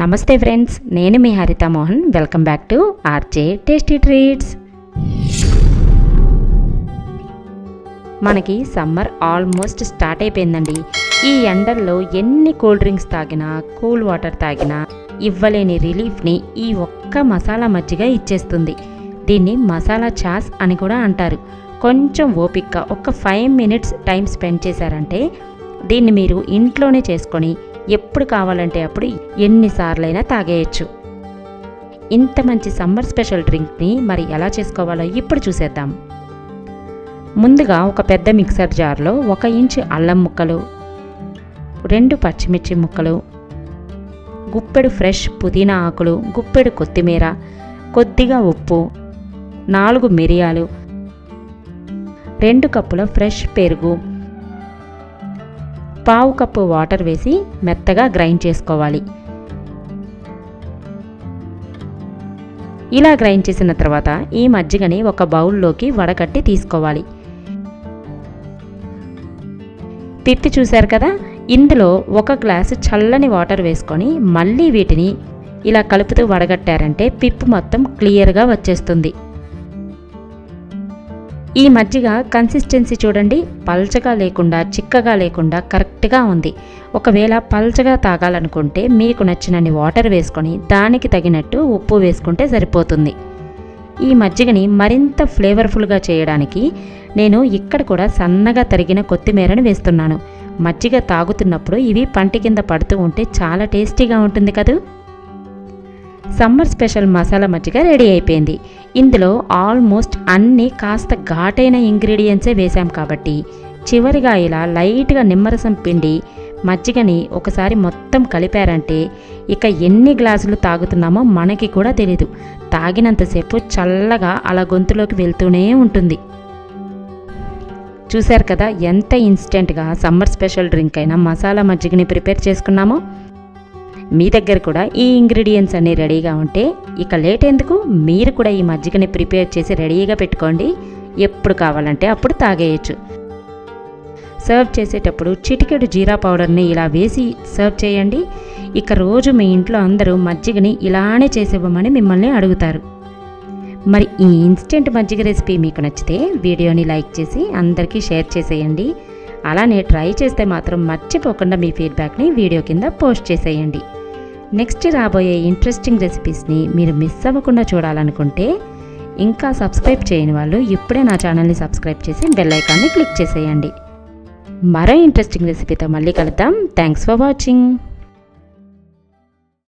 నమస్తే ఫ్రెండ్స్, నేను మీ హరిత Mohan. Welcome back to RJ tasty treats. మనకి సమ్మర్ ఆల్మోస్ట్ స్టార్ట్ అయిపోయిందండి. ఈ ఎండల్లో ఎన్ని కూల్ డ్రింక్స్ తాగినా, కూల్ వాటర్ తాగినా ఇవ్వలేని రిలీఫ్ని ఈ ఒక్క మసాలా మజ్జిగ ఇచ్చేస్తుంది. దీన్ని మసాలా చాస్ అని కూడా అంటారు. కొంచెం ఓపిక్గా ఒక 5 మినిట్స్ టైం స్పెండ్ చేశారంటే దీన్ని మీరు ఇంట్లోనే చేసుకొని ఎప్పుడు కావాలంటే అప్పుడు ఎన్నిసార్లైనా తాగేయచ్చు. ఇంత మంచి సమ్మర్ స్పెషల్ డ్రింక్ని మరి ఎలా చేసుకోవాలో ఇప్పుడు చూసేద్దాం. ముందుగా ఒక పెద్ద మిక్సర్ జార్లో 1 ఇంచు అల్లం ముక్కలు, 2 పచ్చిమిర్చి ముక్కలు, గుప్పెడు ఫ్రెష్ పుదీనా ఆకులు, గుప్పెడు కొత్తిమీర, కొద్దిగా ఉప్పు, 4 మిరియాలు, 2 కప్పుల ఫ్రెష్ పెరుగు, 1/2 కప్పు వాటర్ వేసి మెత్తగా గ్రైండ్ చేసుకోవాలి. ఇలా గ్రైండ్ చేసిన తర్వాత ఈ మజ్జిగని ఒక బౌల్లోకి వడకట్టి తీసుకోవాలి. పిప్పి చూశారు కదా, ఇందులో 1 గ్లాసు చల్లని వాటర్ వేసుకొని మళ్ళీ వీటిని ఇలా కలుపుతూ వడగట్టారంటే పిప్పు మొత్తం క్లియర్గా వచ్చేస్తుంది. ఈ మజ్జిగ కన్సిస్టెన్సీ చూడండి, పల్చగా లేకుండా చిక్కగా లేకుండా కరెక్ట్గా ఉంది. ఒకవేళ పల్చగా తాగాలనుకుంటే మీకు నచ్చినన్ని వాటర్ వేసుకొని దానికి తగినట్టు ఉప్పు వేసుకుంటే సరిపోతుంది. ఈ మజ్జిగని మరింత ఫ్లేవర్ఫుల్గా చేయడానికి నేను ఇక్కడ కూడా సన్నగా తరిగిన కొత్తిమీరను వేస్తున్నాను. మజ్జిగ తాగుతున్నప్పుడు ఇవి పంటి కింద పడుతూ ఉంటే చాలా టేస్టీగా ఉంటుంది కదూ. సమ్మర్ స్పెషల్ మసాలా మజ్జిగ రెడీ అయిపోయింది. ఇందులో ఆల్మోస్ట్ అన్నీ కాస్త ఘాటైన ఇంగ్రీడియంట్సే వేసాం కాబట్టి చివరిగా ఇలా లైట్గా నిమ్మరసం పిండి మజ్జిగని ఒకసారి మొత్తం కలిపారంటే ఇక ఎన్ని గ్లాసులు తాగుతున్నామో మనకి కూడా తెలీదు. తాగినంతసేపు చల్లగా అలా గొంతులోకి వెళ్తూనే ఉంటుంది. చూశారు కదా ఎంత ఇన్స్టెంట్గా సమ్మర్ స్పెషల్ డ్రింక్ అయిన మసాలా మజ్జిగని ప్రిపేర్ చేసుకున్నామో. మీ దగ్గర కూడా ఈ ఇంగ్రీడియంట్స్ అన్నీ రెడీగా ఉంటే ఇక లేట్ ఎందుకు, మీరు కూడా ఈ మజ్జిగని ప్రిపేర్ చేసి రెడీగా పెట్టుకోండి. ఎప్పుడు కావాలంటే అప్పుడు తాగేయచ్చు. సర్వ్ చేసేటప్పుడు చిటికెడు జీరా పౌడర్ని ఇలా వేసి సర్వ్ చేయండి. ఇక రోజు మీ ఇంట్లో అందరూ మజ్జిగని ఇలానే చేసివ్వమని మిమ్మల్ని అడుగుతారు. మరి ఈ ఇన్స్టెంట్ మజ్జిగ రెసిపీ మీకు నచ్చితే వీడియోని లైక్ చేసి అందరికీ షేర్ చేసేయండి. అలానే ట్రై చేస్తే మాత్రం మర్చిపోకుండా మీ ఫీడ్బ్యాక్ని వీడియో కింద పోస్ట్ చేసేయండి. నెక్స్ట్ రాబోయే ఇంట్రెస్టింగ్ రెసిపీస్ని మీరు మిస్ అవ్వకుండా చూడాలనుకుంటే ఇంకా సబ్స్క్రైబ్ చేయని వాళ్ళు ఇప్పుడే నా ఛానల్ని సబ్స్క్రైబ్ చేసి బెల్ ఐకాన్ని క్లిక్ చేసేయండి. మరో ఇంట్రెస్టింగ్ రెసిపీతో మళ్ళీ కలుద్దాం. Thanks for watching.